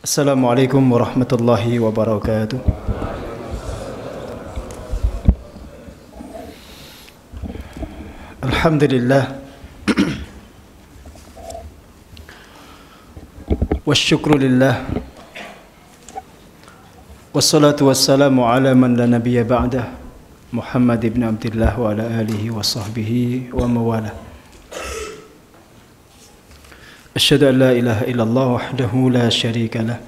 Assalamualaikum warahmatullahi wabarakatuh. Alhamdulillah wasyukru lillah wassalatu wassalamu ala man la nabiyya ba'dah Muhammad ibn Abdullah wa ala alihi wa sahbihi wa mawalah. Asyhadu an la ilaha illallah wahdahu la syarika lah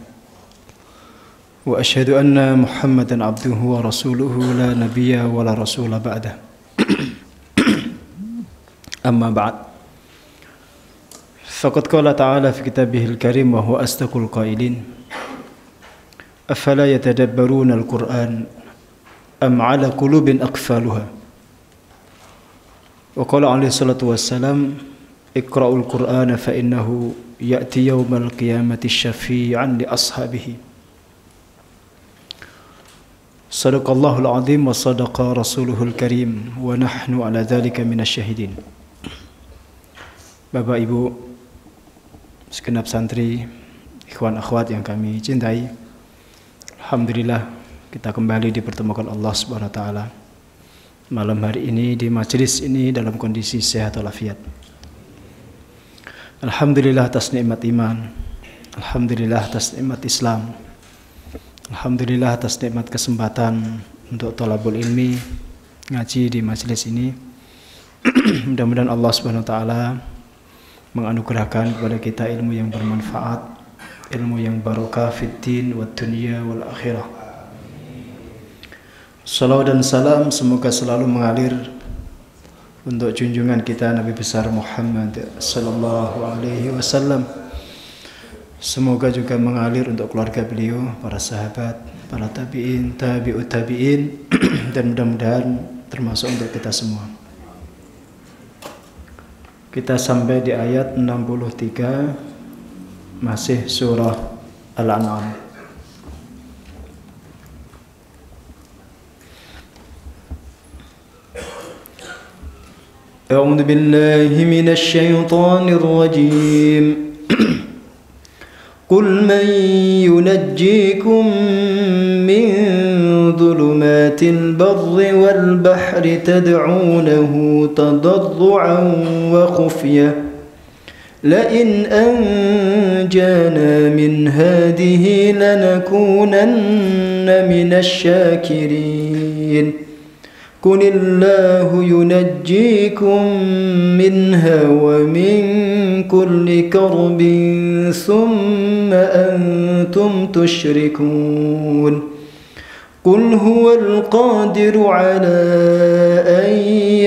wa asyhadu anna Muhammadan abduhu wa rasuluhu la nabiyya wa la rasula ba'dah. Amma ba'd. Faqad qala ta'ala fi kitabihil karim wa huwa asdaqul qailin. Afala yatadabbaruna al-Qur'an am 'ala qulubin aqfaluha. Wa qala alaihi salatu wassalam Iqra'ul Qur'ana fa innahu ya'ti yawmal qiyamati syafi'an li ashabihi. Sadaqallahul azim wa sadaqa rasuluhul karim wa nahnu ala dzalika minasyahidin. Bapak Ibu segenap santri, ikhwan akhwat yang kami cintai, alhamdulillah kita kembali dipertemukan Allah Subhanahu wa taala malam hari ini di majelis ini dalam kondisi sehat walafiat. Alhamdulillah atas nikmat iman, alhamdulillah atas nikmat Islam, alhamdulillah atas nikmat kesempatan untuk thalabul ilmi, ngaji di majelis ini. Mudah-mudahan Allah Subhanahu wa taala menganugerahkan kepada kita ilmu yang bermanfaat, ilmu yang barokah fid din wad dunya wal akhirah. Salawat dan salam semoga selalu mengalir untuk junjungan kita Nabi besar Muhammad sallallahu alaihi wasallam. Semoga juga mengalir untuk keluarga beliau, para sahabat, para tabi'in, tabi'ut tabi'in dan mudah-mudahan termasuk untuk kita semua. Kita sampai di ayat 63 masih surah Al-An'am. أعوذ بالله من الشيطان الرجيم قل من ينجيكم من ظلمات البر والبحر تدعونه تضرعا وخفية لئن أنجانا من هذه لنكونن من الشاكرين قل الله ينجيكم منها ومن كل كرب ثم أنتم تشركون قل هو القادر على أن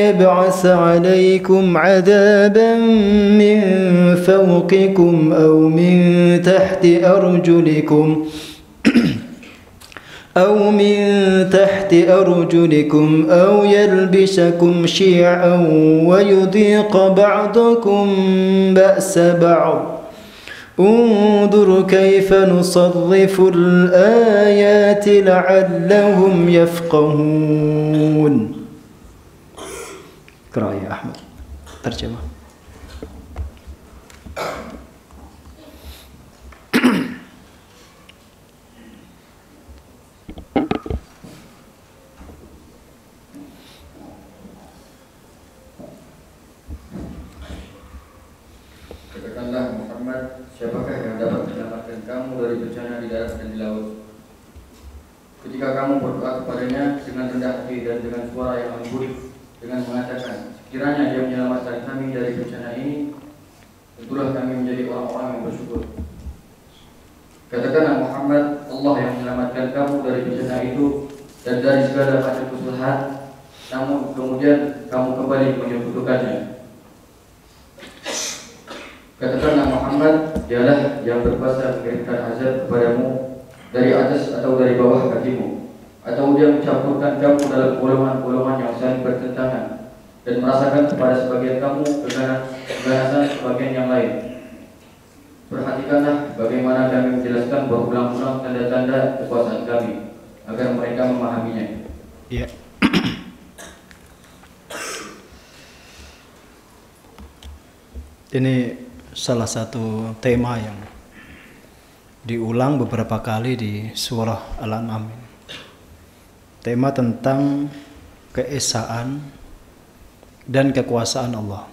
يبعث عليكم عذابا من فوقكم أو من تحت أرجلكم أو يلبسكم شيعا ويذيق بعضكم بأس بعض انظر كيف نصرف الآيات لعلهم يفقهون. اقرأ يا أحمد ترجمة. Katakanlah Muhammad, siapakah yang dapat menyelamatkan kamu dari bencana di darat dan di laut? Ketika kamu berdoa kepadanya dengan rendah hati dan dengan suara yang lembut, dengan mengatakan, sekiranya dia menyelamatkan kami dari bencana ini, tentulah kami menjadi orang-orang yang bersyukur. Katakanlah Muhammad, Allah yang menyelamatkan kamu dari bencana itu dan dari segala macam kesalahan, namun kemudian kamu kembali menyekutukannya. Katakanlah Muhammad, dialah yang berkuasa mengirimkan azab kepadamu dari atas atau dari bawah kakimu, atau dia mencampurkan kamu dalam golongan-golongan yang saling bertentangan dan merasakan kepada sebagian kamu keganasan sebagian yang lain. Perhatikanlah bagaimana kami menjelaskan berulang-ulang tanda-tanda kekuasaan kami agar mereka memahaminya. Ya. Ini salah satu tema yang diulang beberapa kali di surah Al-An'am. Tema tentang keesaan dan kekuasaan Allah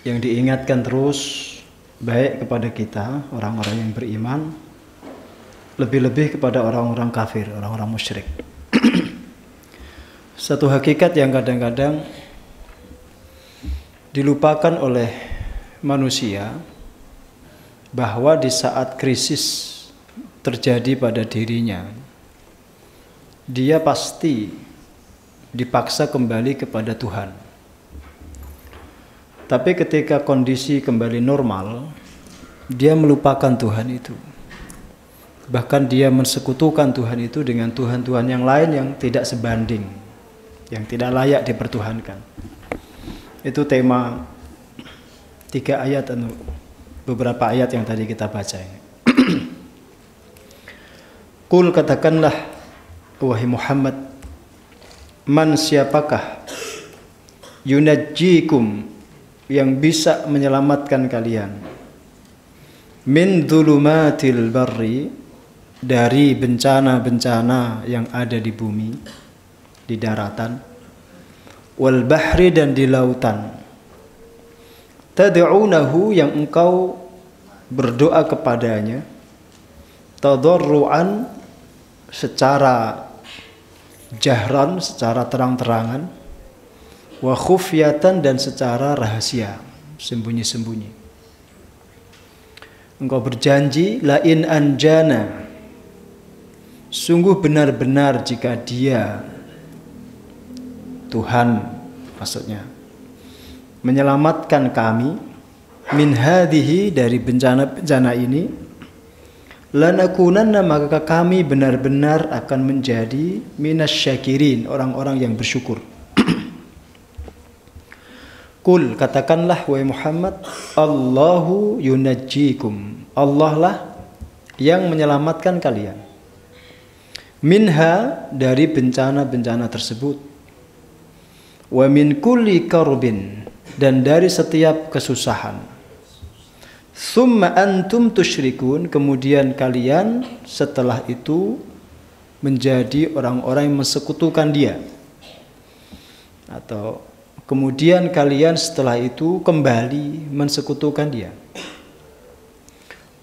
yang diingatkan terus baik kepada kita orang-orang yang beriman, lebih-lebih kepada orang-orang kafir, orang-orang musyrik. Satu hakikat yang kadang-kadang dilupakan oleh manusia, bahwa di saat krisis terjadi pada dirinya, dia pasti dipaksa kembali kepada Tuhan. Tapi ketika kondisi kembali normal, dia melupakan Tuhan itu. Bahkan dia mensekutukan Tuhan itu dengan Tuhan-Tuhan yang lain yang tidak sebanding, yang tidak layak dipertuhankan. Itu tema 3 ayat, beberapa ayat yang tadi kita baca ini. Qul, katakanlah wahai Muhammad, man, siapakah yunajjikum, yang bisa menyelamatkan kalian, min dhulumatil barri, dari bencana-bencana yang ada di bumi, di daratan, wal bahri, dan di lautan, tad'unahu, yang engkau berdoa kepadanya, tadarruan, secara jahran, secara terang-terangan, wa khufyatan, dan secara rahasia, sembunyi-sembunyi. Engkau berjanji, la in anjana, sungguh benar-benar jika dia, Tuhan maksudnya, menyelamatkan kami, min hadhihi, dari bencana-bencana ini, lanakunanna, maka kami benar-benar akan menjadi minasyakirin, orang-orang yang bersyukur. Qul, katakanlah wahai Muhammad, Allahu yunajjikum, Allah lah yang menyelamatkan kalian, minha, dari bencana-bencana tersebut, wa min kulli karbin, dan dari setiap kesusahan, summa antum tusyrikun, kemudian kalian setelah itu menjadi orang-orang yang mensekutukan dia, atau kemudian kalian setelah itu kembali mensekutukan dia.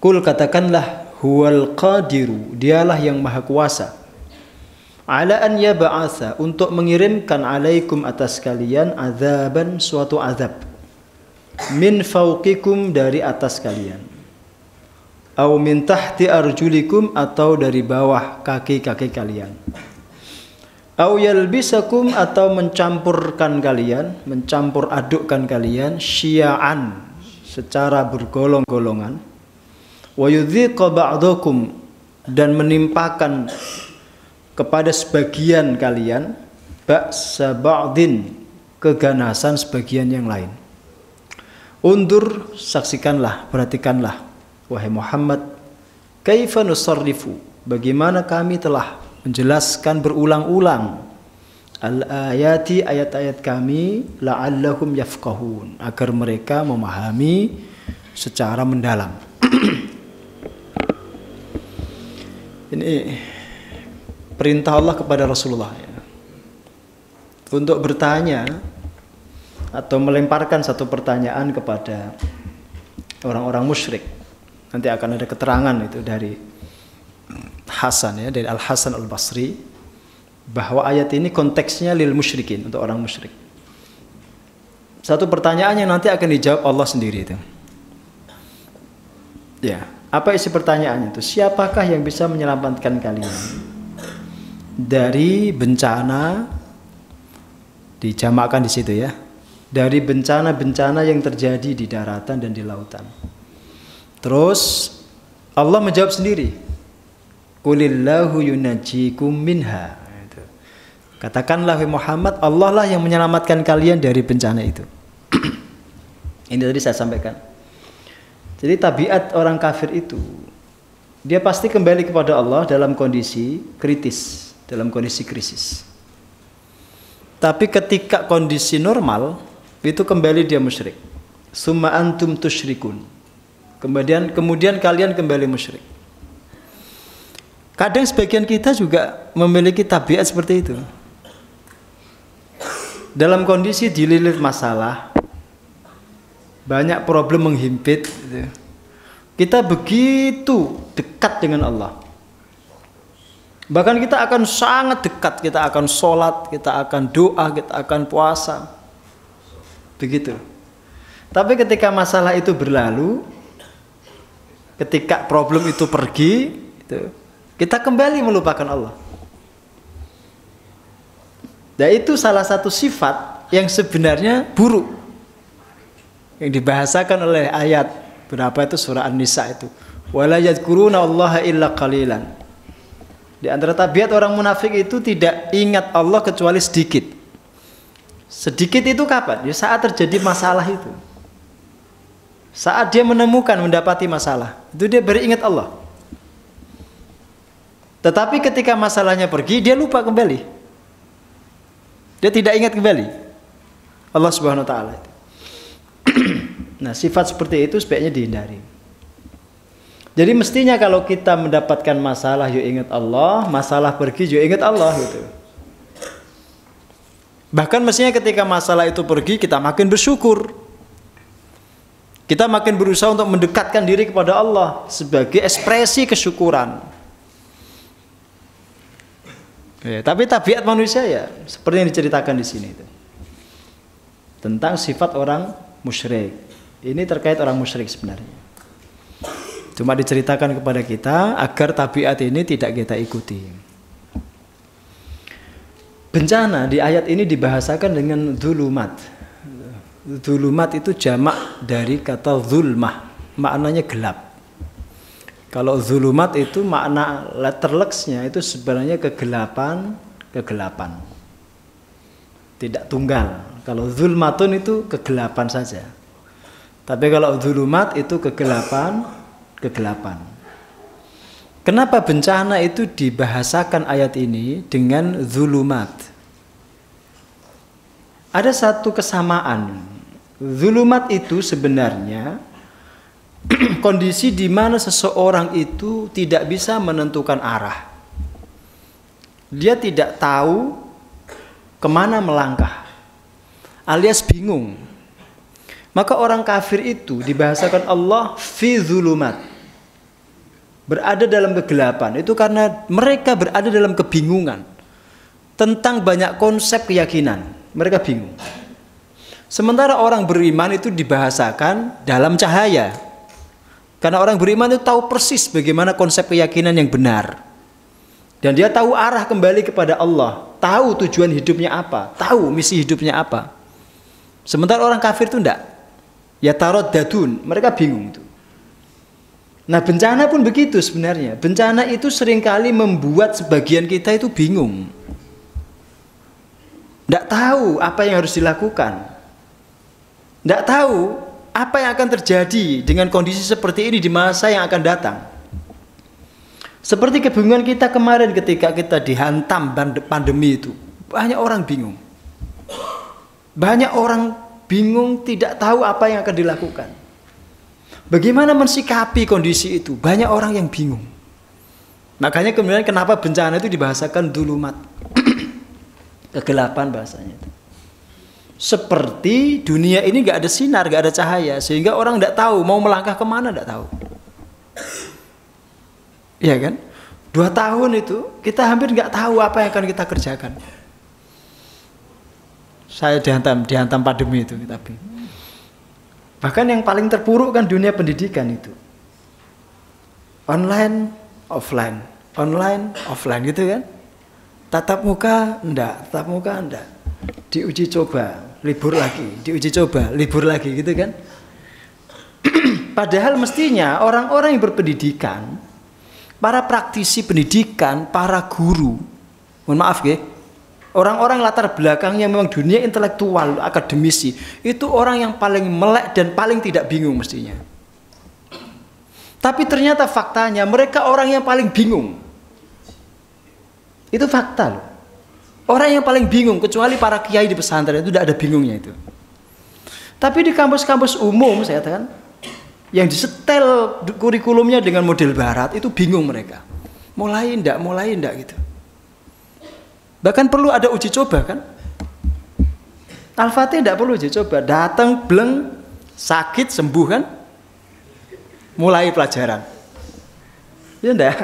Qul, katakanlah, huwal qadiru, dialah yang maha kuasa, ala an yab'atsa, untuk mengirimkan alaikum, atas kalian, azaban, suatu azab, min fauqikum, dari atas kalian, au min tahti arjulikum, atau dari bawah kaki-kaki kalian, au yalbisakum, atau mencampurkan kalian, mencampur adukkan kalian, syia'an, secara bergolong-golongan, wa yudhiqa ba'dakum, dan menimpakan kepada sebagian kalian, ba'sa ba'din, keganasan sebagian yang lain. Undur, saksikanlah, perhatikanlah wahai Muhammad, kaifa nusarrifu, bagaimana kami telah menjelaskan berulang-ulang, al-ayati, ayat-ayat kami, la'allahum yafqahun, agar mereka memahami secara mendalam. Ini perintah Allah kepada Rasulullah, ya, untuk bertanya atau melemparkan satu pertanyaan kepada orang-orang musyrik. Nanti akan ada keterangan itu dari Hasan, ya, dari Al-Hasan Al-Basri, bahwa ayat ini konteksnya lil musyrikin, untuk orang musyrik. Satu pertanyaan yang nanti akan dijawab Allah sendiri itu. Ya, apa isi pertanyaannya itu? Siapakah yang bisa menyelamatkan kalian dari bencana, dijamakkan di situ, ya, dari bencana-bencana yang terjadi di daratan dan di lautan. Terus Allah menjawab sendiri, Qulillahu yunajjikum minha. Katakanlah wahai Muhammad, Allah lah yang menyelamatkan kalian dari bencana itu. Ini tadi saya sampaikan. Jadi tabiat orang kafir itu, dia pasti kembali kepada Allah dalam kondisi kritis, dalam kondisi krisis. Tapi ketika kondisi normal, itu kembali dia musyrik. Summa antum tusyrikun. Kemudian kalian kembali musyrik. Kadang sebagian kita juga memiliki tabiat seperti itu. Dalam kondisi dililit masalah, banyak problem menghimpit, gitu. Kita begitu dekat dengan Allah. Bahkan kita akan sangat dekat, kita akan sholat, kita akan doa, kita akan puasa. Begitu. Tapi ketika masalah itu berlalu, ketika problem itu pergi, kita kembali melupakan Allah. Dan itu salah satu sifat yang sebenarnya buruk, yang dibahasakan oleh ayat berapa itu surah An-Nisa itu. Wala yadhkuruna Allaha illa qalilan. Di antara tabiat orang munafik itu tidak ingat Allah kecuali sedikit. Sedikit itu kapan? Ya saat terjadi masalah itu. Saat dia mendapati masalah, itu dia beringat Allah. Tetapi ketika masalahnya pergi, dia lupa kembali. Dia tidak ingat kembali Allah Subhanahu wa taala. Nah, sifat seperti itu sebaiknya dihindari. Jadi mestinya kalau kita mendapatkan masalah, yuk ingat Allah, masalah pergi, yuk ingat Allah gitu. Bahkan mestinya ketika masalah itu pergi, kita makin bersyukur. Kita makin berusaha untuk mendekatkan diri kepada Allah sebagai ekspresi kesyukuran. Ya, tapi tabiat manusia ya seperti yang diceritakan di sini itu. Tentang sifat orang musyrik. Ini terkait orang musyrik sebenarnya. Cuma diceritakan kepada kita agar tabiat ini tidak kita ikuti. Bencana di ayat ini dibahasakan dengan dzulumat. Dzulumat itu jamak dari kata zulmah, maknanya gelap. Kalau dzulumat itu makna letterlexnya itu sebenarnya kegelapan. Tidak tunggal. Kalau zulmatun itu kegelapan saja. Tapi kalau dzulumat itu kegelapan. Kenapa bencana itu dibahasakan ayat ini dengan dzulumat? Ada satu kesamaan. Dzulumat itu sebenarnya kondisi di mana seseorang itu tidak bisa menentukan arah. Dia tidak tahu kemana melangkah, alias bingung. Maka orang kafir itu dibahasakan Allah fi dzulumat, berada dalam kegelapan. Itu karena mereka berada dalam kebingungan tentang banyak konsep keyakinan. Mereka bingung. Sementara orang beriman itu dibahasakan dalam cahaya. Karena orang beriman itu tahu persis bagaimana konsep keyakinan yang benar. Dan dia tahu arah kembali kepada Allah. Tahu tujuan hidupnya apa. Tahu misi hidupnya apa. Sementara orang kafir itu enggak. Ya taraddatun. Mereka bingung itu. Nah bencana pun begitu sebenarnya. Bencana itu seringkali membuat sebagian kita itu bingung. Enggak tahu apa yang harus dilakukan. Tidak tahu apa yang akan terjadi dengan kondisi seperti ini di masa yang akan datang. Seperti kebingungan kita kemarin ketika kita dihantam pandemi itu. Banyak orang bingung. Banyak orang bingung tidak tahu apa yang akan dilakukan. Bagaimana mensikapi kondisi itu? Banyak orang yang bingung. Makanya kemudian kenapa bencana itu dibahasakan dzulumat. Kegelapan bahasanya itu. Seperti dunia ini gak ada sinar, gak ada cahaya, sehingga orang gak tahu mau melangkah kemana, gak tahu. Iya kan? 2 tahun itu kita hampir gak tahu apa yang akan kita kerjakan. Saya dihantam pandemi itu, tapi bahkan yang paling terpuruk kan dunia pendidikan itu. Online, offline gitu kan? Tatap muka enggak. Diuji coba, libur lagi, diuji coba, libur lagi gitu kan. Padahal mestinya orang-orang yang berpendidikan, para praktisi pendidikan, para guru, mohon maaf ya, orang-orang latar belakangnya memang dunia intelektual, akademisi, itu orang yang paling melek dan paling tidak bingung mestinya. Tapi ternyata faktanya mereka orang yang paling bingung. Itu fakta loh. Orang yang paling bingung, kecuali para kiai di pesantren itu tidak ada bingungnya itu. Tapi di kampus-kampus umum saya katakan, Yang disetel kurikulumnya dengan model barat itu bingung mereka. Mulai ndak gitu. Bahkan perlu ada uji coba kan? Al-Fatih ndak perlu uji coba, datang bleng sakit sembuh kan? Mulai pelajaran. Ya ndak?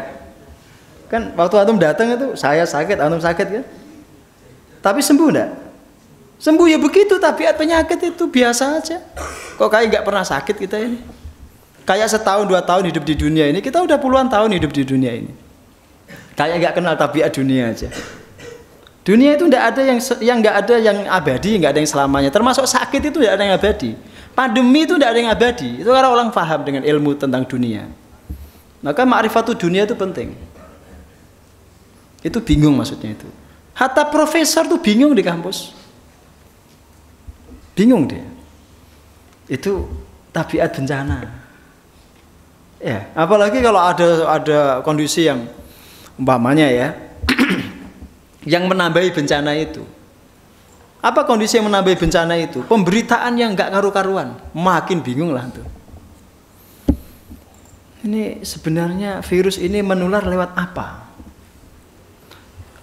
Kan waktu antum datang itu saya sakit, antum sakit kan? Tapi sembuh ndak? Sembuh ya begitu, tabiat penyakit itu biasa aja. Kok kayak nggak pernah sakit kita ini? Kayak setahun 2 tahun hidup di dunia ini, kita udah puluhan tahun hidup di dunia ini. Kayak nggak kenal tabiat dunia aja. Dunia itu nggak ada nggak ada yang abadi, nggak ada yang selamanya. Termasuk sakit itu nggak ada yang abadi. Pandemi itu nggak ada yang abadi. Itu karena orang paham dengan ilmu tentang dunia. Maka ma'rifatul dunia itu penting. Itu bingung maksudnya itu. Hatta profesor tuh bingung di kampus. Bingung dia. Itu tabiat bencana. Ya, apalagi kalau ada kondisi yang umpamanya ya yang menambahi bencana itu. Apa kondisi yang menambahi bencana itu? Pemberitaan yang nggak karu-karuan, makin bingung lah tuh. Ini sebenarnya virus ini menular lewat apa?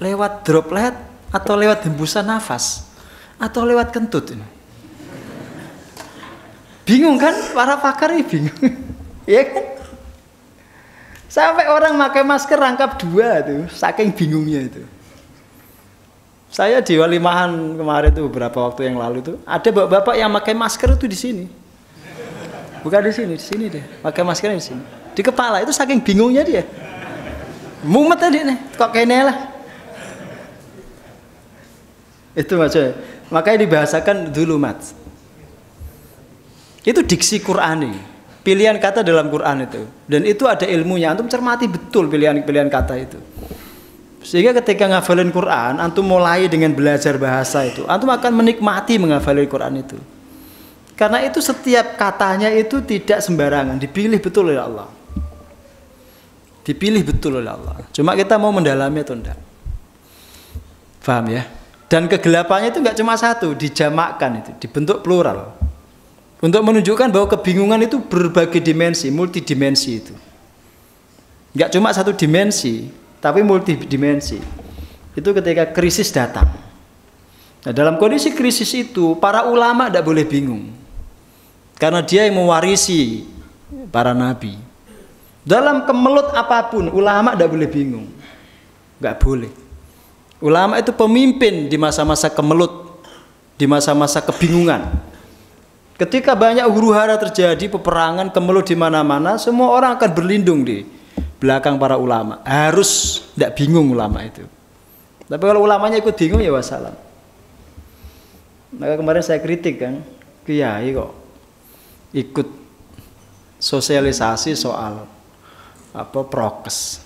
Lewat droplet atau lewat hembusan nafas atau lewat kentut ini? Bingung kan? Para pakar ini bingung. Ya kan? Sampai orang pakai masker rangkap 2 tuh, saking bingungnya itu. Saya di walimahan kemarin tuh beberapa waktu yang lalu tuh, ada bapak-bapak yang pakai masker itu di sini. Bukan di sini deh. Pakai maskernya di sini. Di kepala itu saking bingungnya dia. Mumet tadi nih, kok kayaknya lah. Itu maksudnya. Makanya dibahasakan dulu mat. Itu diksi Qur'ani. Pilihan kata dalam Quran itu, dan itu ada ilmunya. Antum cermati betul pilihan kata itu, sehingga ketika ngafalin Quran, antum mulai dengan belajar bahasa itu, antum akan menikmati menghafalin Quran itu, karena itu setiap katanya itu tidak sembarangan, dipilih betul oleh Allah, dipilih betul oleh Allah. Cuma kita mau mendalami atau enggak, paham ya? Dan kegelapannya itu enggak cuma satu, dijamakkan itu, dibentuk plural. Untuk menunjukkan bahwa kebingungan itu berbagai dimensi, multidimensi itu. Enggak cuma satu dimensi, tapi multidimensi. Itu ketika krisis datang. Nah, dalam kondisi krisis itu, para ulama tidak boleh bingung. Karena dia yang mewarisi para nabi. Dalam kemelut apapun, ulama tidak boleh bingung. Enggak boleh. Ulama itu pemimpin di masa-masa kemelut, di masa-masa kebingungan. Ketika banyak huru-hara terjadi, peperangan, kemelut di mana-mana, semua orang akan berlindung di belakang para ulama. Harus tidak bingung ulama itu. Tapi kalau ulamanya ikut bingung ya wassalam. Maka kemarin saya kritik kan, kiai kok ikut sosialisasi soal prokes.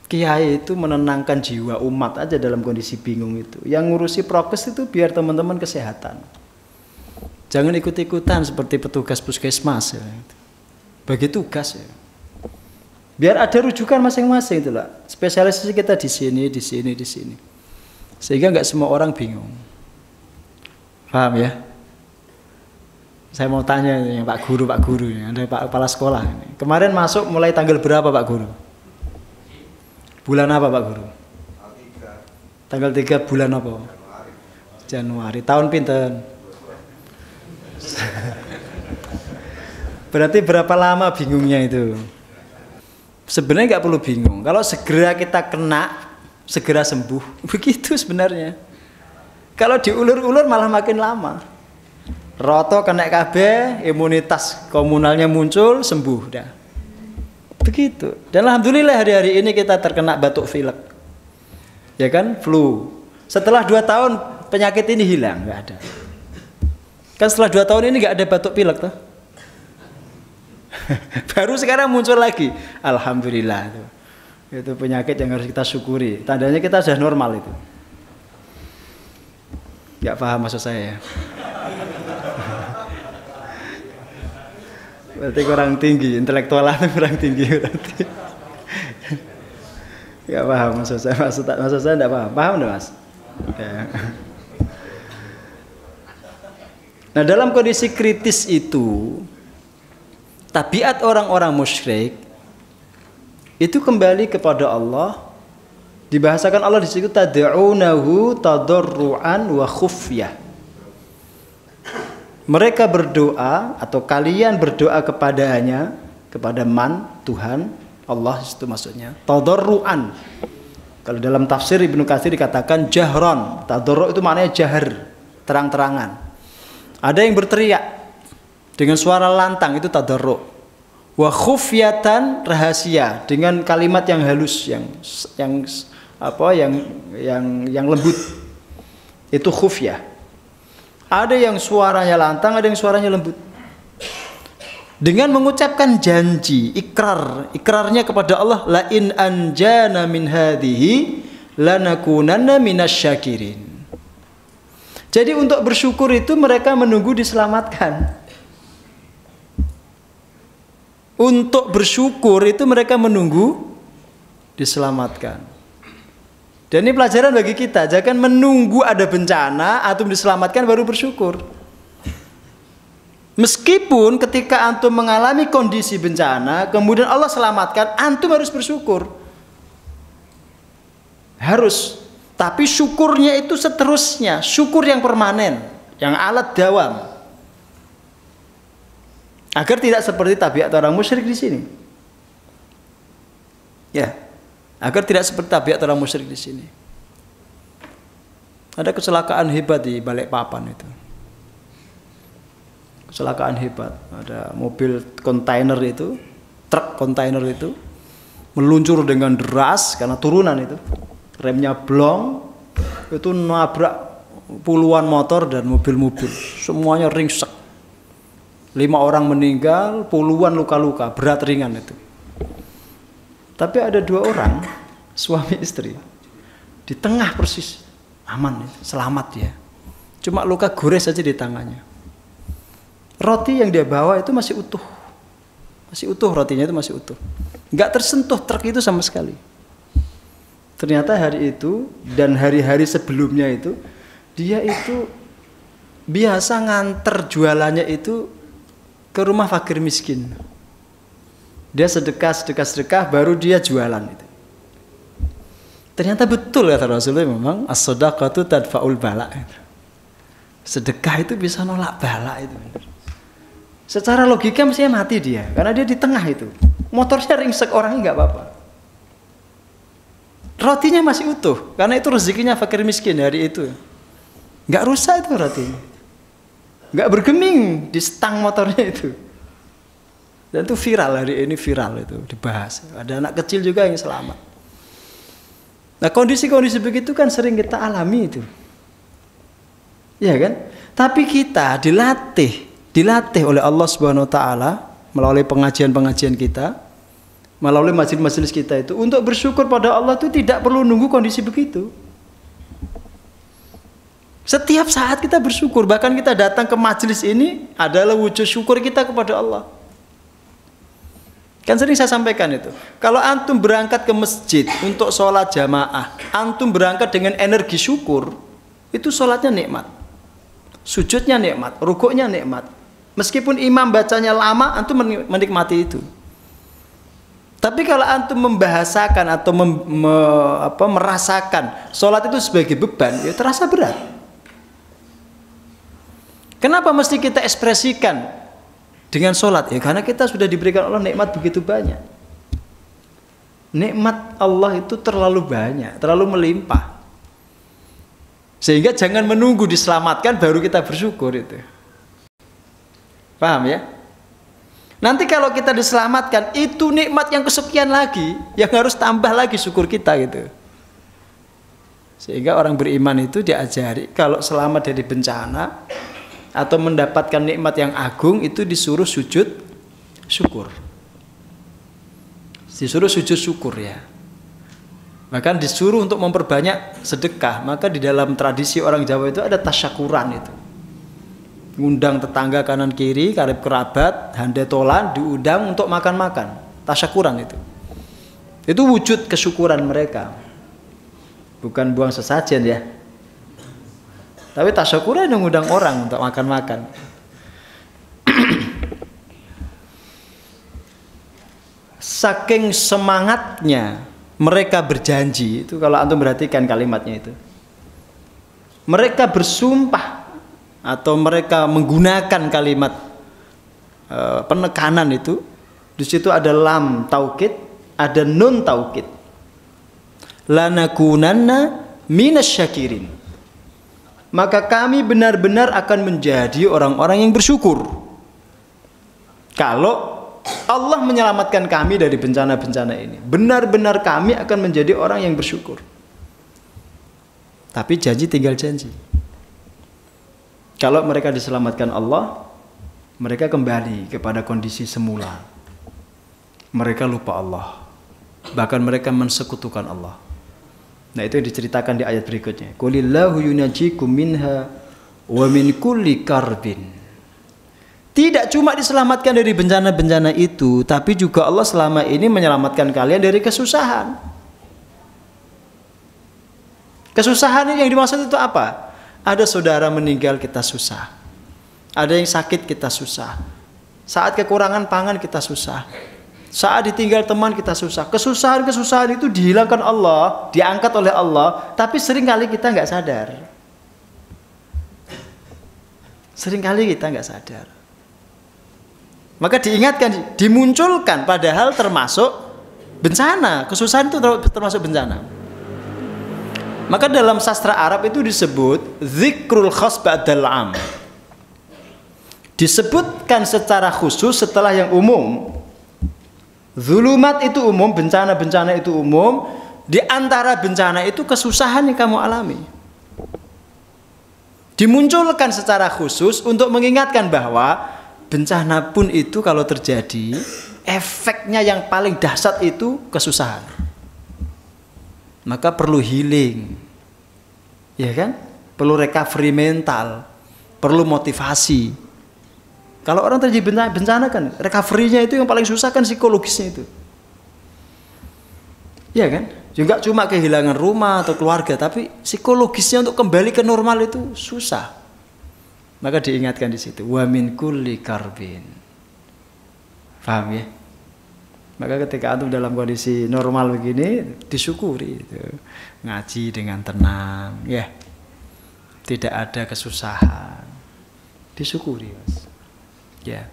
Kiai itu menenangkan jiwa umat aja dalam kondisi bingung itu. Yang ngurusi prokes itu biar teman-teman kesehatan. Jangan ikut-ikutan seperti petugas puskesmas ya. Bagi tugas ya. Biar ada rujukan masing-masing itulah. Spesialisasi kita di sini. Sehingga nggak semua orang bingung. Paham ya? Saya mau tanya ini, Pak Guru ya. Ada Pak Kepala Sekolah ini. Kemarin masuk mulai tanggal berapa Pak Guru? Bulan apa Pak Guru? Tanggal 3 bulan apa? Januari. Tahun pinten? Berarti berapa lama bingungnya itu? Sebenarnya nggak perlu bingung. Kalau segera kita kena, segera sembuh. Begitu sebenarnya. Kalau diulur-ulur malah makin lama. Roto kena KB, imunitas komunalnya muncul, sembuh dah. Begitu. Dan alhamdulillah hari-hari ini kita terkena batuk pilek. Ya kan? Flu. Setelah 2 tahun penyakit ini hilang, nggak ada. Kan setelah 2 tahun ini nggak ada batuk pilek tuh. Baru sekarang muncul lagi. Alhamdulillah itu. Itu penyakit yang harus kita syukuri. Tandanya kita sudah normal itu. Nggak paham maksud saya ya. Berarti kurang tinggi, intelektualnya kurang tinggi berarti. Nggak paham maksud saya. Maksud saya nggak paham. Paham nggak Mas? Ya. Nah dalam kondisi kritis itu tabiat orang-orang musyrik itu kembali kepada Allah. Dibahasakan Allah di situ tad'unahu tadarruan wa khufyah. Mereka berdoa atau kalian berdoa kepadanya, kepada Tuhan Allah itu maksudnya tadarruan. Kalau dalam tafsir Ibnu Katsir dikatakan jahron. Tadarru itu maknanya jahar, terang-terangan. Ada yang berteriak dengan suara lantang, itu tadarru. Wa khufyatan, rahasia, dengan kalimat yang halus, yang lembut. Itu khufyah. Ada yang suaranya lantang, ada yang suaranya lembut. Dengan mengucapkan janji, ikrarnya kepada Allah, la in anjana min hadhihi lanakunanna minasyakirin. Jadi untuk bersyukur itu mereka menunggu diselamatkan. Untuk bersyukur itu mereka menunggu diselamatkan. Dan ini pelajaran bagi kita, jangan menunggu ada bencana atau diselamatkan baru bersyukur. Meskipun ketika antum mengalami kondisi bencana, kemudian Allah selamatkan, antum harus bersyukur. Harus. Tapi syukurnya itu seterusnya, syukur yang permanen, yang alat dawam. Agar tidak seperti tabiat orang musyrik di sini. Ya, agar tidak seperti tabiat orang musyrik di sini. Ada kecelakaan hebat di Balikpapan itu. Kecelakaan hebat. Ada mobil kontainer itu, truk kontainer itu meluncur dengan deras karena turunan itu. Remnya blong, itu nabrak puluhan motor dan mobil-mobil. Semuanya ringsek. 5 orang meninggal, puluhan luka-luka, berat ringan itu. Tapi ada 2 orang, suami istri, di tengah persis, aman, selamat dia. Cuma luka gores saja di tangannya. Roti yang dia bawa itu masih utuh. Masih utuh, rotinya itu masih utuh. Nggak tersentuh truk itu sama sekali. Ternyata hari itu dan hari-hari sebelumnya itu, dia itu biasa nganter jualannya itu ke rumah fakir miskin. Dia sedekah baru dia jualan itu. Ternyata betul kata Rasulullah, memang as-shadaqatu tadfa'ul bala. Sedekah itu bisa nolak bala itu. Secara logika mestinya mati dia, karena dia di tengah itu. Motornya ringsek, orangnya nggak apa-apa. Rotinya masih utuh, karena itu rezekinya fakir miskin hari itu. Nggak rusak itu rotinya. Nggak bergeming di stang motornya itu. Dan itu viral, hari ini viral itu, dibahas. Ada anak kecil juga yang selamat. Nah, kondisi-kondisi begitu kan sering kita alami itu. Iya kan? Tapi kita dilatih oleh Allah Subhanahu wa taala melalui pengajian-pengajian kita, melalui majelis-majelis kita itu untuk bersyukur pada Allah itu tidak perlu nunggu kondisi begitu. Setiap saat kita bersyukur, bahkan kita datang ke majelis ini adalah wujud syukur kita kepada Allah. Kan sering saya sampaikan itu. Kalau antum berangkat ke masjid untuk sholat jamaah, antum berangkat dengan energi syukur, itu sholatnya nikmat. Sujudnya nikmat, rukuknya nikmat. Meskipun imam bacanya lama, antum menikmati itu. Tapi kalau antum membahasakan atau merasakan sholat itu sebagai beban, ya terasa berat. Kenapa mesti kita ekspresikan dengan sholat? Ya karena kita sudah diberikan Allah nikmat begitu banyak. Nikmat Allah itu terlalu banyak, terlalu melimpah. Sehingga jangan menunggu diselamatkan baru kita bersyukur itu. Paham ya? Nanti kalau kita diselamatkan, itu nikmat yang kesekian lagi, yang harus tambah lagi syukur kita gitu. Sehingga orang beriman itu diajari kalau selamat dari bencana atau mendapatkan nikmat yang agung itu disuruh sujud syukur. Disuruh sujud syukur ya. Bahkan disuruh untuk memperbanyak sedekah. Maka di dalam tradisi orang Jawa itu ada tasyakuran itu. Ngundang tetangga kanan kiri, karib kerabat, handai tolan, diundang untuk makan-makan. Tasyakuran itu. Itu wujud kesyukuran mereka. Bukan buang sesajen ya. Tapi tasyakuran yang ngundang orang untuk makan-makan. saking semangatnya mereka berjanji, itu kalau antum perhatikan kalimatnya itu. Mereka bersumpah atau mereka menggunakan kalimat penekanan itu. Di situ ada lam taukid, ada nun taukid. Lanakunanna minasyakirin. Maka kami benar-benar akan menjadi orang-orang yang bersyukur. Kalau Allah menyelamatkan kami dari bencana-bencana ini, benar-benar kami akan menjadi orang yang bersyukur. Tapi janji tinggal janji. Kalau mereka diselamatkan Allah, mereka kembali kepada kondisi semula. Mereka lupa Allah. Bahkan mereka mensekutukan Allah. Nah, itu yang diceritakan di ayat berikutnya. Qulillahu yunajikum minha wa min kulli karbin. Tidak cuma diselamatkan dari bencana-bencana itu, tapi juga Allah selama ini menyelamatkan kalian dari kesusahan. Kesusahan ini yang dimaksud itu apa? Ada saudara meninggal kita susah. Ada yang sakit kita susah. Saat kekurangan pangan kita susah. Saat ditinggal teman kita susah. Kesusahan-kesusahan itu dihilangkan Allah, diangkat oleh Allah, tapi seringkali kita nggak sadar. Seringkali kita nggak sadar. Maka diingatkan, dimunculkan, padahal termasuk bencana. Kesusahan itu termasuk bencana. Maka dalam sastra Arab itu disebut zikrul khas ba'dal 'am. Disebutkan secara khusus setelah yang umum. Zulumat itu umum, bencana-bencana itu umum. Di antara bencana itu kesusahan yang kamu alami. Dimunculkan secara khusus untuk mengingatkan bahwa bencana pun itu kalau terjadi, efeknya yang paling dahsyat itu kesusahan. Maka perlu healing, ya kan? Perlu recovery mental, perlu motivasi. Kalau orang terjadi bencana kan, recovery-nya itu yang paling susah kan psikologisnya itu. Ya kan? Juga cuma kehilangan rumah atau keluarga, tapi psikologisnya untuk kembali ke normal itu susah. Maka diingatkan di situ, wa min kulli karbin. Paham ya? Maka ketika antum dalam kondisi normal begini, disyukuri itu. Ngaji dengan tenang, ya. Tidak ada kesusahan. Disyukuri, Mas. Ya.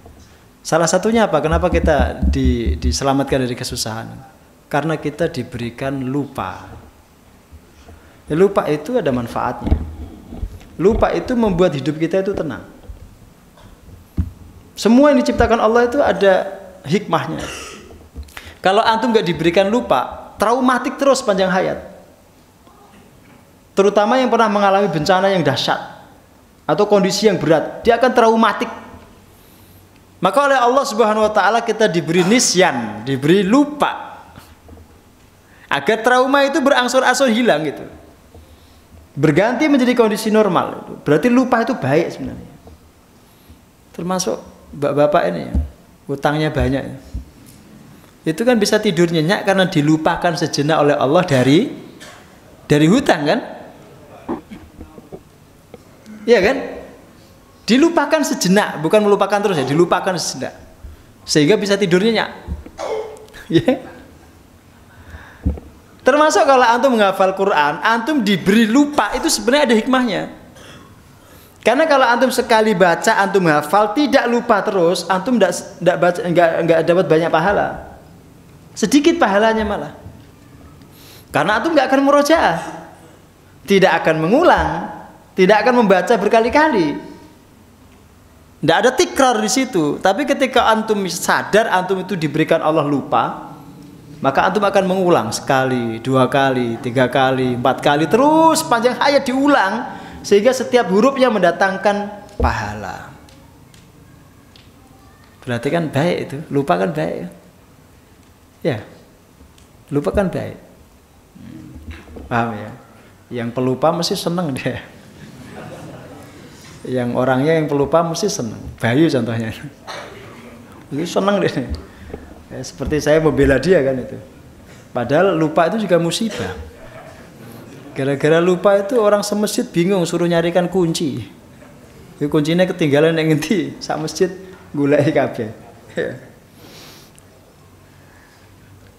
Salah satunya apa? Kenapa kita diselamatkan dari kesusahan? Karena kita diberikan lupa. Ya, lupa itu ada manfaatnya. Lupa itu membuat hidup kita itu tenang. Semua yang diciptakan Allah itu ada hikmahnya. Kalau antum gak diberikan lupa, traumatik terus panjang hayat. Terutama yang pernah mengalami bencana yang dahsyat atau kondisi yang berat, dia akan traumatik. Maka oleh Allah Subhanahu wa taala kita diberi nisyan, diberi lupa. Agar trauma itu berangsur-angsur hilang gitu. Berganti menjadi kondisi normal. Berarti lupa itu baik sebenarnya. Termasuk bapak-bapak ini ya, utangnya banyak. Itu kan bisa tidur nyenyak karena dilupakan sejenak oleh Allah dari hutang kan? Iya kan? Dilupakan sejenak, bukan melupakan terus ya, dilupakan sejenak. Sehingga bisa tidur nyenyak. Ya. Termasuk kalau antum menghafal Quran, antum diberi lupa, itu sebenarnya ada hikmahnya. Karena kalau antum sekali baca, antum hafal, tidak lupa terus, antum enggak dapat banyak pahala. Sedikit pahalanya malah. Karena antum enggak akan murojaah. Tidak akan mengulang, tidak akan membaca berkali-kali. Tidak ada tikrar di situ. Tapi ketika antum sadar, antum itu diberikan Allah lupa, maka antum akan mengulang sekali, 2 kali, 3 kali, 4 kali, terus panjang hayat diulang, sehingga setiap hurufnya mendatangkan pahala. Berarti kan baik itu, lupa kan baik. Ya, lupa kan baik. Paham ya? Yang pelupa mesti seneng dia. Yang orangnya yang pelupa mesti seneng. Bayu contohnya. Ini seneng dia. Ya, seperti saya membela dia kan itu. Padahal lupa itu juga musibah. Gara-gara lupa itu orang semasjid bingung suruh nyarikan kunci. Itu kuncinya ketinggalan yang ngendi, sak masjid goleki kabeh.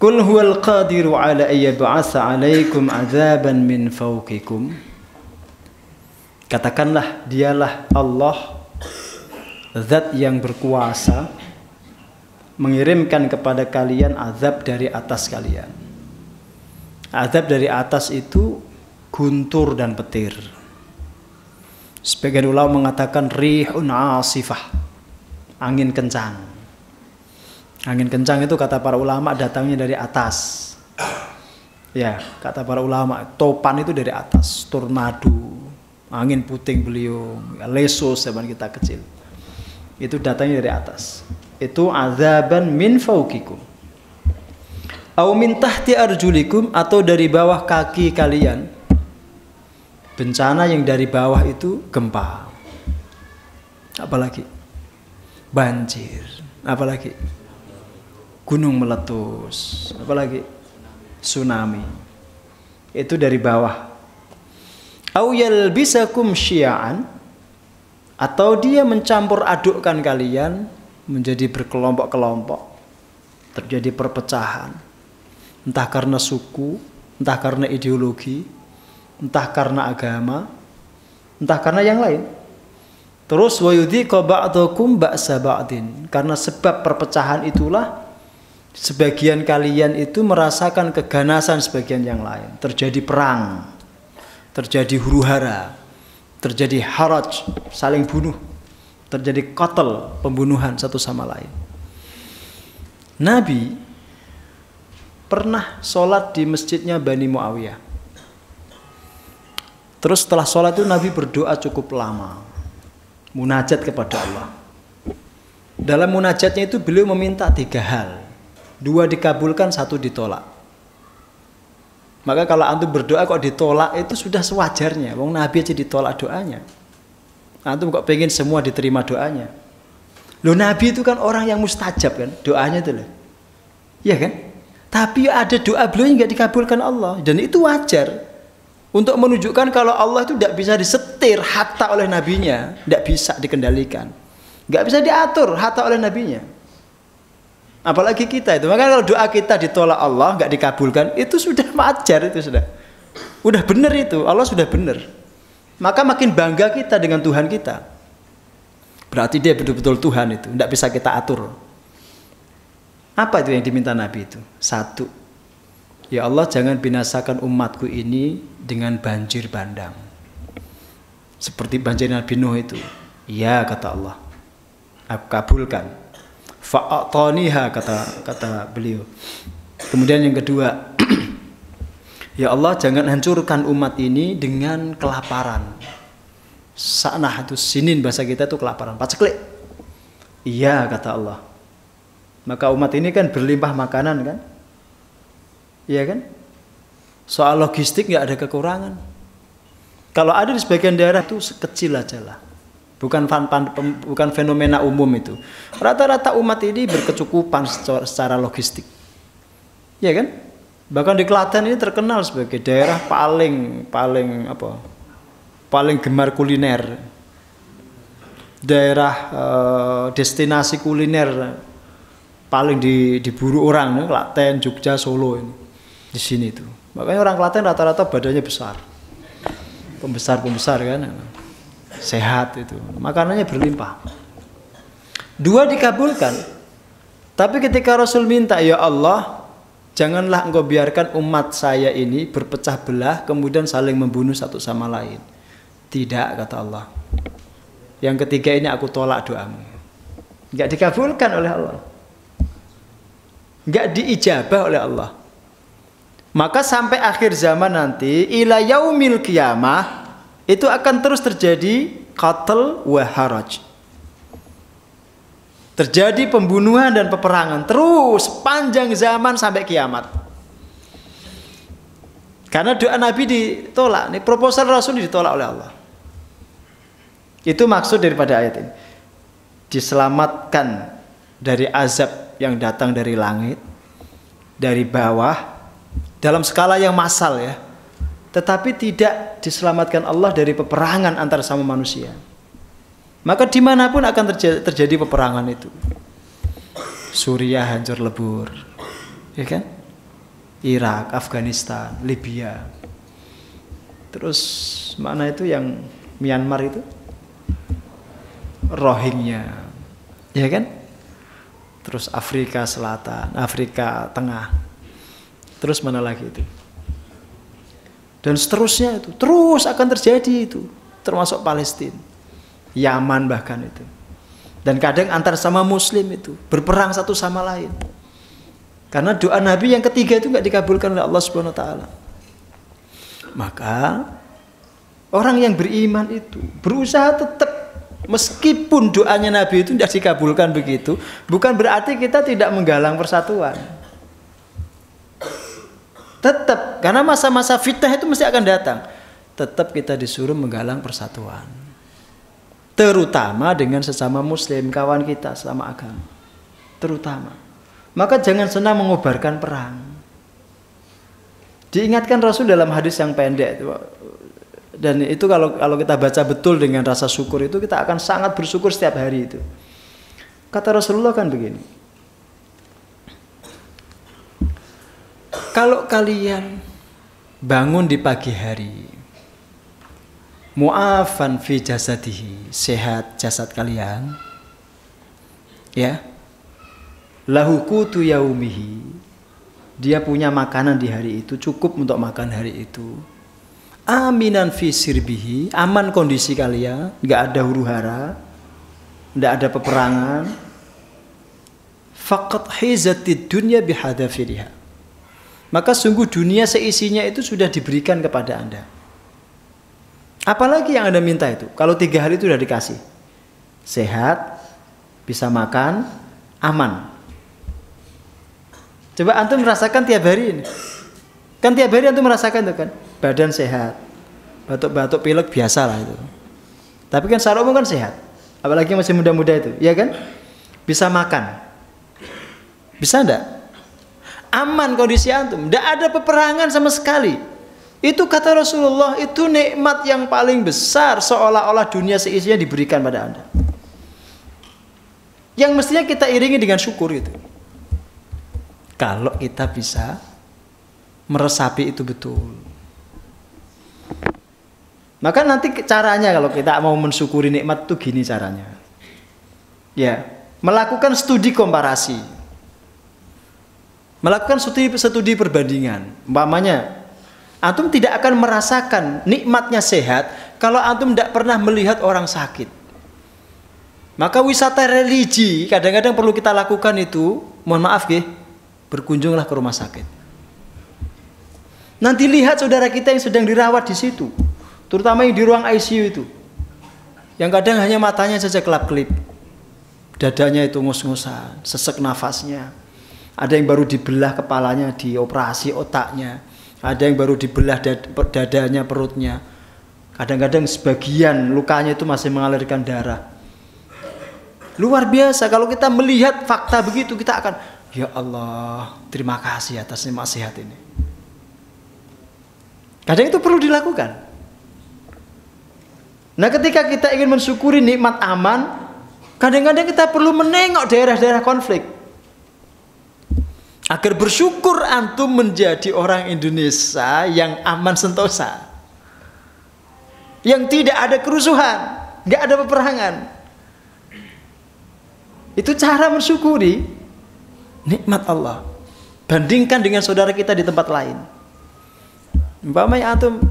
Qul huwal qadiru ala ayyab'atsa 'alaikum 'adzaban min fawqikum. Katakanlah, dialah Allah, zat yang berkuasa mengirimkan kepada kalian azab dari atas kalian. Azab dari atas itu guntur dan petir. Sebagian ulama mengatakan rihun asifah, angin kencang. Angin kencang itu kata para ulama datangnya dari atas. Ya, kata para ulama, topan itu dari atas, tornado, angin puting beliung, lesus zaman kita kecil. Itu datangnya dari atas. Itu azaban min fauqikum. Au min tahti arjulikum, atau dari bawah kaki kalian. Bencana yang dari bawah itu gempa. Apalagi banjir, apalagi gunung meletus, apalagi tsunami. Itu dari bawah. Au yalbisakum syia'an, atau dia mencampur adukkan kalian menjadi berkelompok-kelompok, terjadi perpecahan, entah karena suku, entah karena ideologi, entah karena agama, entah karena yang lain. Terus wa yudhiqa ba'dakum ba'sa ba'din, karena sebab perpecahan itulah sebagian kalian itu merasakan keganasan sebagian yang lain. Terjadi perang, terjadi huru-hara, terjadi haraj, saling bunuh, terjadi qatl, pembunuhan satu sama lain. Nabi pernah sholat di masjidnya Bani Muawiyah. Terus setelah sholat itu Nabi berdoa cukup lama, munajat kepada Allah. Dalam munajatnya itu beliau meminta 3 hal. 2 dikabulkan, 1 ditolak. Maka kalau antum berdoa kok ditolak, itu sudah sewajarnya. Wong Nabi aja ditolak doanya. Antum kok pengen semua diterima doanya? Loh, Nabi itu kan orang yang mustajab kan, doanya itu loh. Iya kan? Tapi ada doa beliau yang nggak dikabulkan Allah, dan itu wajar. Untuk menunjukkan kalau Allah itu tidak bisa disetir hatta oleh nabinya, tidak bisa dikendalikan, nggak bisa diatur hatta oleh nabinya. Apalagi kita itu, maka kalau doa kita ditolak Allah, nggak dikabulkan, itu sudah wajar, itu udah benar, itu Allah sudah benar. Maka makin bangga kita dengan Tuhan kita. Berarti dia betul-betul Tuhan itu, nggak bisa kita atur. Apa itu yang diminta Nabi itu? 1, ya Allah, jangan binasakan umatku ini dengan banjir bandang, seperti banjir Nabi Nuh itu. Iya, kata Allah, aku kabulkan. Fa'ataniha, kata beliau. Kemudian yang kedua, ya Allah, jangan hancurkan umat ini dengan kelaparan. Sa'nah itu sinin, bahasa kita itu kelaparan, paceklik. Iya, kata Allah. Maka umat ini kan berlimpah makanan kan? Iya kan? Soal logistik nggak ada kekurangan. Kalau ada di sebagian daerah itu sekecil aja lah. Bukan fenomena umum itu. Rata-rata umat ini berkecukupan secara logistik. Ya kan? Bahkan di Klaten ini terkenal sebagai daerah paling gemar kuliner. Daerah destinasi kuliner paling diburu orang, Klaten, Jogja, Solo ini. Di sini itu. Makanya orang Klaten rata-rata badannya besar. Pembesar kan. Sehat itu, makanannya berlimpah. 2 dikabulkan. Tapi ketika Rasul minta, ya Allah, janganlah engkau biarkan umat saya ini berpecah belah kemudian saling membunuh satu sama lain. Tidak, kata Allah. Yang ketiga ini aku tolak doamu. Enggak dikabulkan oleh Allah, enggak diijabah oleh Allah. Maka sampai akhir zaman nanti, ila yaumil qiyamah, itu akan terus terjadi qatl wa haraj. Terjadi pembunuhan dan peperangan terus panjang zaman sampai kiamat. Karena doa Nabi ditolak, nih proposal Rasul ditolak oleh Allah. Itu maksud daripada ayat ini. Diselamatkan dari azab yang datang dari langit, dari bawah, dalam skala yang massal ya. Tetapi tidak diselamatkan Allah dari peperangan antar sama manusia. Maka dimanapun akan terjadi peperangan itu. Suriah hancur lebur, ya kan? Irak, Afghanistan, Libya. Terus mana itu yang Myanmar itu? Rohingya. Ya kan? Terus Afrika Selatan, Afrika Tengah. Terus mana lagi itu? Dan seterusnya itu, terus akan terjadi itu, termasuk Palestina, Yaman bahkan itu. Dan kadang antar sama Muslim itu berperang satu sama lain. Karena doa Nabi yang ketiga itu nggak dikabulkan oleh Allah Subhanahu Wa Taala. Maka orang yang beriman itu berusaha tetap, meskipun doanya Nabi itu tidak dikabulkan begitu, bukan berarti kita tidak menggalang persatuan. Tetap, karena masa-masa fitnah itu mesti akan datang. Tetap kita disuruh menggalang persatuan. Terutama dengan sesama muslim, kawan kita selama agama. Terutama. Maka jangan senang mengobarkan perang. Diingatkan Rasul dalam hadis yang pendek itu. Dan itu kalau kita baca betul dengan rasa syukur itu, kita akan sangat bersyukur setiap hari itu. Kata Rasulullah kan begini. Kalau kalian bangun di pagi hari, mu'afan fi jasadihi, sehat jasad kalian, ya, lahu qutu yaumihi, dia punya makanan di hari itu, cukup untuk makan hari itu, aminan fi sirbihi, aman kondisi kalian, nggak ada huru hara, nggak ada peperangan, faqad hizatid dunya bihadafiriha, maka sungguh dunia seisinya itu sudah diberikan kepada Anda. Apalagi yang Anda minta itu? Kalau 3 hari itu sudah dikasih. Sehat, bisa makan, aman. Coba antum merasakan tiap hari ini. Kan tiap hari antum merasakan itu kan? Badan sehat. Batuk-batuk pilek biasa lah itu. Tapi kan secara umum kan sehat. Apalagi masih muda-muda itu, ya kan? Bisa makan. Bisa enggak? Aman kondisi antum, tidak ada peperangan sama sekali. Itu kata Rasulullah, itu nikmat yang paling besar, seolah-olah dunia seisinya diberikan pada Anda. Yang mestinya kita iringi dengan syukur itu. Kalau kita bisa meresapi itu betul. Maka nanti caranya kalau kita mau mensyukuri nikmat itu gini caranya. Ya, melakukan studi komparasi. Melakukan studi perbandingan. Umpamanya, antum tidak akan merasakan nikmatnya sehat kalau antum tidak pernah melihat orang sakit. Maka wisata religi kadang-kadang perlu kita lakukan itu, mohon maaf berkunjunglah ke rumah sakit. Nanti lihat saudara kita yang sedang dirawat di situ, terutama yang di ruang ICU itu, yang kadang hanya matanya saja kelap-kelip, dadanya itu ngus-ngusan, sesek nafasnya. Ada yang baru dibelah kepalanya, dioperasi otaknya. Ada yang baru dibelah dadanya, perutnya. Kadang-kadang sebagian lukanya itu masih mengalirkan darah. Luar biasa, kalau kita melihat fakta begitu, kita akan, ya Allah, terima kasih atas nikmat sehat ini. Kadang itu perlu dilakukan. Nah, ketika kita ingin mensyukuri nikmat aman, kadang-kadang kita perlu menengok daerah-daerah konflik. Agar bersyukur antum menjadi orang Indonesia yang aman sentosa. Yang tidak ada kerusuhan, nggak ada peperangan. Itu cara mensyukuri nikmat Allah. Bandingkan dengan saudara kita di tempat lain. Umpamanya antum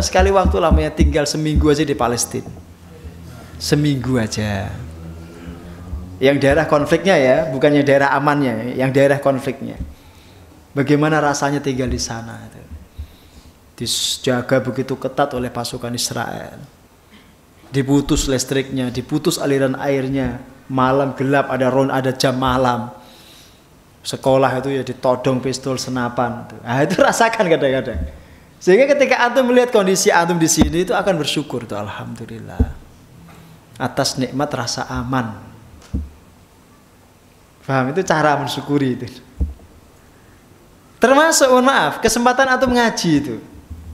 sekali waktu lamanya tinggal seminggu aja di Palestina. Seminggu aja. Yang daerah konfliknya ya, bukannya daerah amannya, yang daerah konfliknya. Bagaimana rasanya tinggal di sana? Dijaga begitu ketat oleh pasukan Israel. Diputus listriknya, diputus aliran airnya. Malam gelap, ada jam malam. Sekolah itu ya ditodong pistol senapan. Nah, itu rasakan kadang-kadang. Sehingga ketika antum melihat kondisi antum di sini itu akan bersyukur tuh, alhamdulillah atas nikmat rasa aman. Paham? Itu cara mensyukuri itu. Termasuk, mohon maaf, kesempatan antum ngaji itu.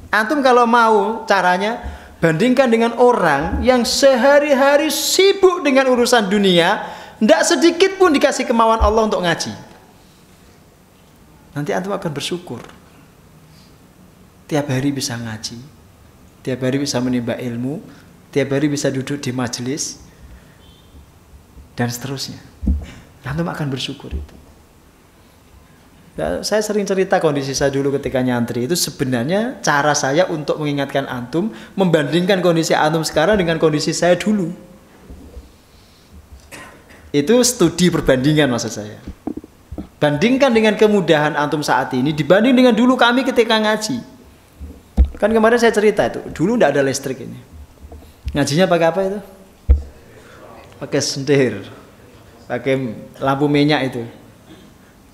Antum kalau mau caranya, bandingkan dengan orang yang sehari-hari sibuk dengan urusan dunia, tidak sedikit pun dikasih kemauan Allah untuk ngaji. nanti antum akan bersyukur. Tiap hari bisa ngaji, tiap hari bisa menimba ilmu, tiap hari bisa duduk di majelis, dan seterusnya. Antum akan bersyukur itu. Ya, saya sering cerita kondisi saya dulu ketika nyantri, itu sebenarnya cara saya untuk mengingatkan antum, membandingkan kondisi antum sekarang dengan kondisi saya dulu. Itu studi perbandingan maksud saya. Bandingkan dengan kemudahan antum saat ini dibanding dengan dulu kami ketika ngaji. Kan kemarin saya cerita itu, dulu tidak ada listrik ini. Ngajinya pakai apa itu? Pakai sendir, pakai lampu minyak itu.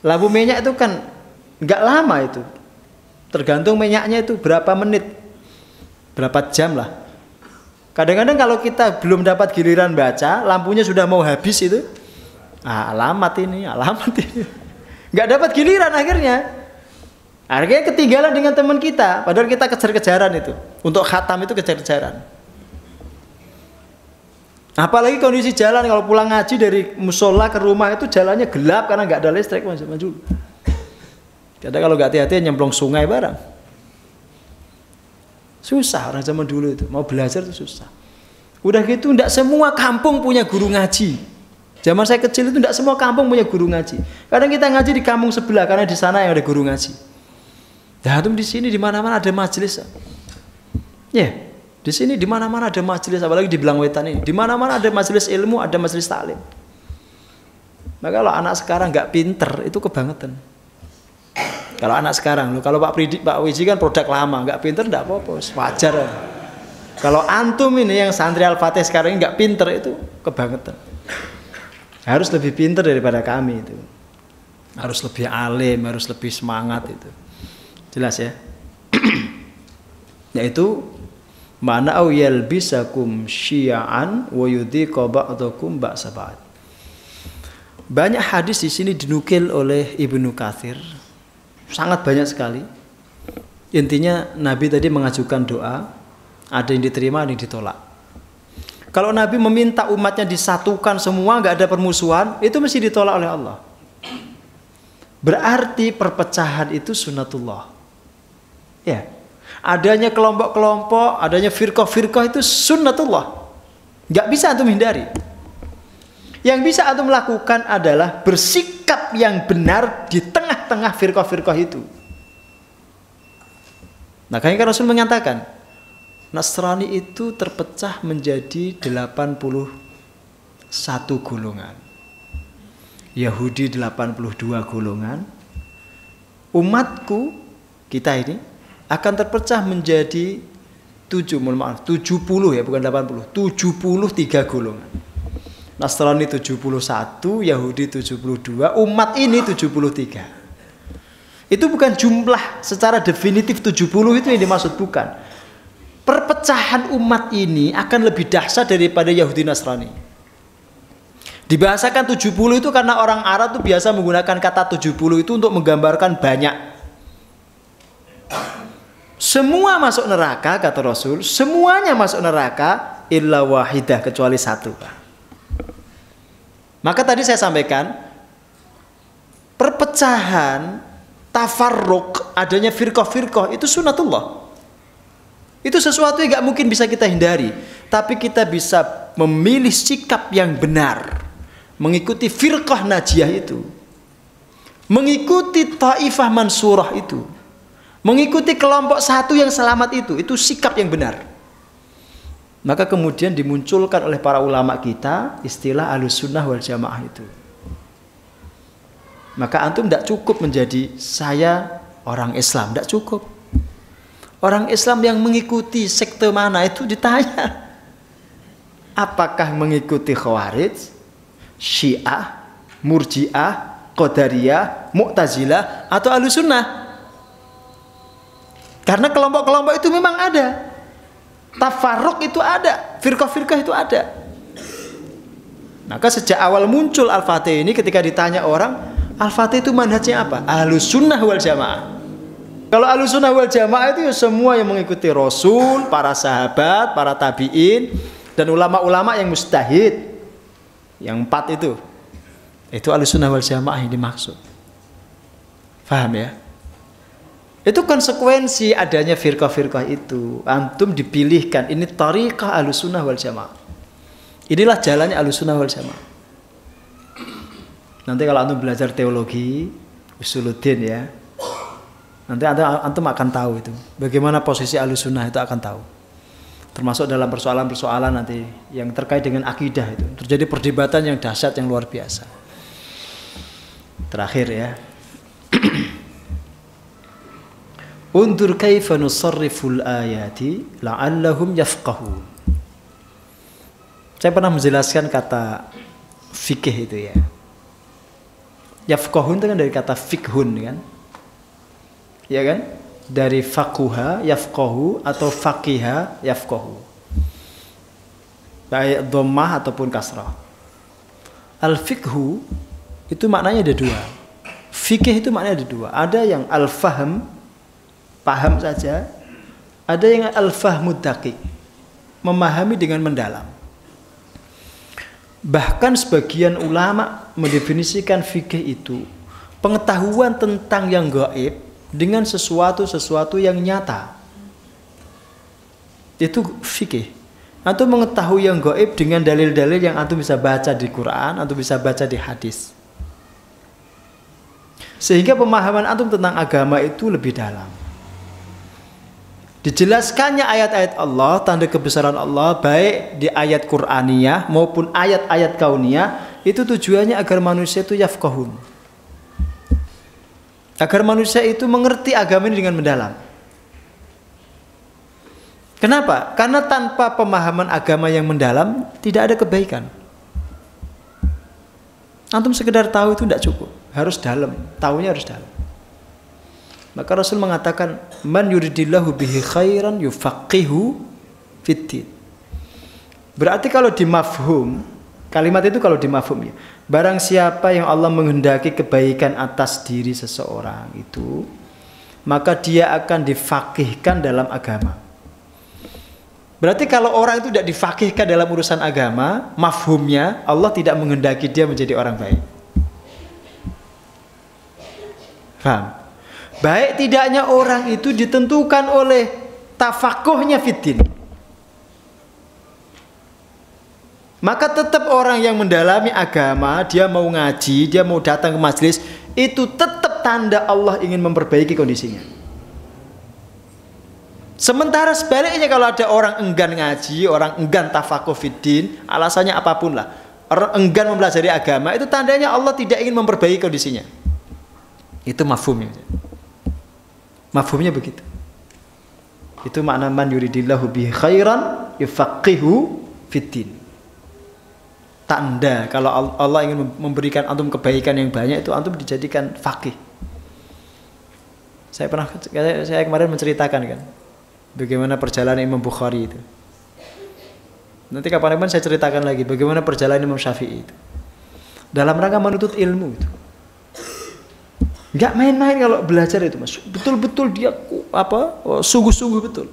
Lampu minyak itu kan nggak lama itu, tergantung minyaknya itu berapa menit, berapa jam lah. Kadang-kadang kalau kita belum dapat giliran baca, lampunya sudah mau habis itu, alamat ini, nggak dapat giliran akhirnya. Akhirnya ketinggalan dengan teman kita, padahal kita kejar-kejaran itu. Untuk khatam itu kejar-kejaran. Apalagi kondisi jalan kalau pulang ngaji dari musola ke rumah itu jalannya gelap karena nggak ada listrik zaman dulu. Kadang kalau nggak hati-hati nyemplung sungai barang. Susah orang zaman dulu itu, mau belajar itu susah. Udah gitu nggak semua kampung punya guru ngaji. Zaman saya kecil itu nggak semua kampung punya guru ngaji. Kadang kita ngaji di kampung sebelah karena di sana yang ada guru ngaji. Nah, di sini di mana-mana ada majelis. Ya, di sini di mana-mana ada majelis, apalagi di Belangwetan ini. Di mana-mana ada majelis ilmu, ada majelis taklim. Maka kalau anak sekarang nggak pinter, itu kebangetan. Kalau anak sekarang, kalau Pak Wiji kan produk lama, nggak pinter nggak apa-apa, wajar. Kalau antum ini yang santri Al-Fatih sekarang ini nggak pinter, itu kebangetan. Harus lebih pinter daripada kami itu. Harus lebih alim, harus lebih semangat itu. Jelas ya. Yaitu mana au yalbisakum syi'an wa yudhiqa ba'dakum ba'sa ba'd. Banyak hadis di sini dinukil oleh Ibnu Katsir. Sangat banyak sekali. Intinya Nabi tadi mengajukan doa, ada yang diterima, ada yang ditolak. Kalau Nabi meminta umatnya disatukan semua, nggak ada permusuhan, itu mesti ditolak oleh Allah. Berarti perpecahan itu sunnatullah. Ya, adanya kelompok-kelompok, adanya firqah-firqah itu sunnatullah. Nggak bisa antum hindari. Yang bisa antum lakukan adalah bersikap yang benar di tengah-tengah firqah-firqah itu. Makanya kan Rasul mengatakan, Nasrani itu terpecah menjadi 81 golongan. Yahudi 82 golongan. Umatku, kita ini, akan terpecah menjadi 70 ya, bukan 80, 73 golongan. Nasrani 71, Yahudi 72, umat ini 73. Itu bukan jumlah secara definitif 70 itu yang dimaksud, bukan. Perpecahan umat ini akan lebih dahsyat daripada Yahudi Nasrani. Dibahasakan 70 itu karena orang Arab itu biasa menggunakan kata 70 itu untuk menggambarkan banyak. Semua masuk neraka kata Rasul, semuanya masuk neraka illa wahidah, kecuali satu. Maka tadi saya sampaikan perpecahan, tafarruq, adanya firqah-firqah itu sunnatullah. Itu sesuatu yang gak mungkin bisa kita hindari, tapi kita bisa memilih sikap yang benar, mengikuti firqah najiyah itu, mengikuti taifah mansurah itu, mengikuti kelompok satu yang selamat itu sikap yang benar. Maka kemudian dimunculkan oleh para ulama kita istilah Ahlussunnah wal Jamaah itu. Maka antum tidak cukup menjadi saya orang Islam, tidak cukup. Orang Islam yang mengikuti sekte mana itu ditanya. Apakah mengikuti Khawarij, Syiah, Murji'ah, Qadariyah, Mu'tazilah atau Ahlussunnah? Karena kelompok-kelompok itu memang ada, tafarruq itu ada, firqah-firqah itu ada. Maka sejak awal muncul Al-Fatih ini, ketika ditanya orang, Al-Fatih itu manhajnya apa? Ahlussunnah wal Jamaah. Kalau Ahlussunnah wal Jamaah itu ya semua yang mengikuti Rasul, para sahabat, para tabi'in, dan ulama-ulama yang mujtahid. Yang 4 itu Ahlussunnah wal Jamaah yang dimaksud. Paham ya? Itu konsekuensi adanya firqah-firqah itu. Antum dipilihkan, ini tariqah Ahlussunnah wal Jamaah. Inilah jalannya Ahlussunnah wal Jamaah. Nanti kalau antum belajar teologi, usuluddin ya, nanti antum akan tahu itu. Bagaimana posisi Ahlussunnah itu akan tahu. Termasuk dalam persoalan-persoalan nanti yang terkait dengan akidah itu. Terjadi perdebatan yang dahsyat, yang luar biasa. Terakhir ya. Undur kaifa nusarriful ayati la'allahum yafqahun. Saya pernah menjelaskan kata fikih itu ya. Yafqahun itu kan dari kata fikhun kan? Ya kan? Dari faquha yafqahu atau faqiha yafqahu. Baik dhammah ataupun kasrah. Al-fiqhu itu maknanya ada dua. Fikih itu maknanya ada dua. Ada yang al-fahm, paham saja, ada yang al-fahmud daqiq, memahami dengan mendalam. Bahkan sebagian ulama mendefinisikan fikih itu pengetahuan tentang yang gaib dengan sesuatu yang nyata. Itu fikih. Antum mengetahui yang gaib dengan dalil-dalil yang antum bisa baca di Quran, antum bisa baca di hadis. Sehingga pemahaman antum tentang agama itu lebih dalam. Dijelaskannya ayat-ayat Allah, tanda kebesaran Allah, baik di ayat Qur'aniyah maupun ayat-ayat kauniyah, itu tujuannya agar manusia itu yafqahun. Agar manusia itu mengerti agama ini dengan mendalam. Kenapa? Karena tanpa pemahaman agama yang mendalam, tidak ada kebaikan. Antum sekedar tahu itu tidak cukup, harus dalam, tahunya harus dalam. Maka Rasul mengatakan, man yuridillahu bihi khairan yufaqihu fiddin. Berarti kalau di mafhum, kalimat itu kalau di mafhum ya, barang siapa yang Allah menghendaki kebaikan atas diri seseorang itu, maka dia akan difaqihkan dalam agama. Berarti kalau orang itu tidak difaqihkan dalam urusan agama, mafhumnya Allah tidak menghendaki dia menjadi orang baik. Paham? Baik tidaknya orang itu ditentukan oleh tafakuhnya fiddin. Maka tetap orang yang mendalami agama, dia mau ngaji, dia mau datang ke majelis, itu tetap tanda Allah ingin memperbaiki kondisinya. Sementara sebaliknya kalau ada orang enggan ngaji, orang enggan tafakuh fiddin, alasannya apapun lah, orang enggan mempelajari agama, itu tandanya Allah tidak ingin memperbaiki kondisinya. Itu mafhumnya. Mafhumnya begitu. Itu makna man yuridillahu bihi khairan yufaqihu fiddin. Tanda kalau Allah ingin memberikan antum kebaikan yang banyak, itu antum dijadikan faqih. Saya kemarin menceritakan kan bagaimana perjalanan Imam Bukhari itu. Nanti kapan-kapan saya ceritakan lagi bagaimana perjalanan Imam Syafi'i itu. Dalam rangka menuntut ilmu itu. Enggak main-main kalau belajar itu, Mas. Betul-betul dia sungguh-sungguh betul.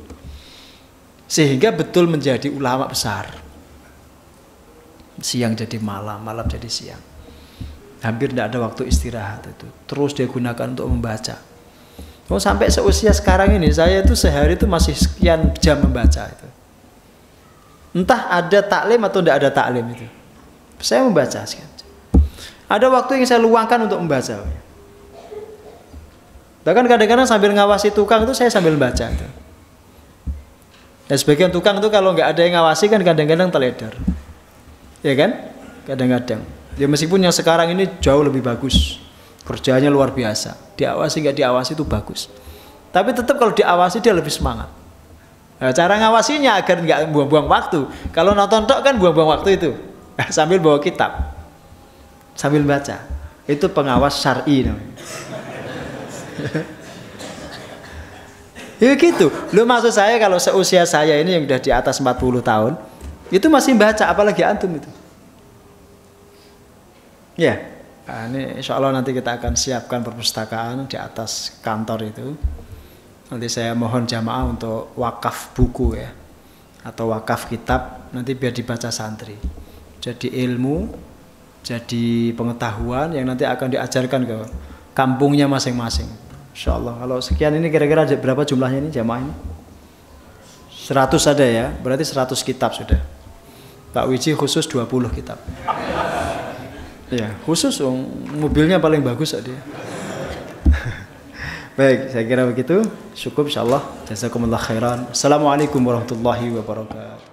Sehingga betul menjadi ulama besar. Siang jadi malam, malam jadi siang. Hampir tidak ada waktu istirahat itu. Terus dia gunakan untuk membaca. Sampai seusia sekarang ini saya itu sehari itu masih sekian jam membaca itu. Entah ada taklim atau tidak ada taklim itu. Saya membaca sekian. Ada waktu yang saya luangkan untuk membaca. Bahkan kadang-kadang sambil ngawasi tukang itu saya sambil baca itu. Dan sebagian tukang itu kalau nggak ada yang ngawasi kan kadang-kadang teledor. Ya kan? Kadang-kadang. Ya meskipun yang sekarang ini jauh lebih bagus. Kerjanya luar biasa. Diawasi nggak diawasi itu bagus. Tapi tetap kalau diawasi dia lebih semangat. Nah, cara ngawasinya agar nggak buang-buang waktu. Kalau nonton tok kan buang-buang waktu itu. Sambil bawa kitab. Sambil baca. Itu pengawas syar'i namanya. Ya gitu. Lu maksud saya kalau seusia saya ini yang udah di atas 40 tahun, itu masih baca, apalagi antum itu. Ya. Nah, ini insya Allah nanti kita akan siapkan perpustakaan di atas kantor itu. Nanti saya mohon jamaah untuk wakaf buku ya, atau wakaf kitab, nanti biar dibaca santri. Jadi ilmu, jadi pengetahuan yang nanti akan diajarkan ke kampungnya masing-masing. Insyaallah. Kalau sekian ini kira-kira berapa jumlahnya ini jamaah ini? 100 ada ya, berarti 100 kitab sudah. Pak Wiji khusus 20 kitab. Ya, khusus mobilnya paling bagus dia. Baik, saya kira begitu. Cukup insyaallah. Jazakumullah khairan. Assalamualaikum warahmatullahi wabarakatuh.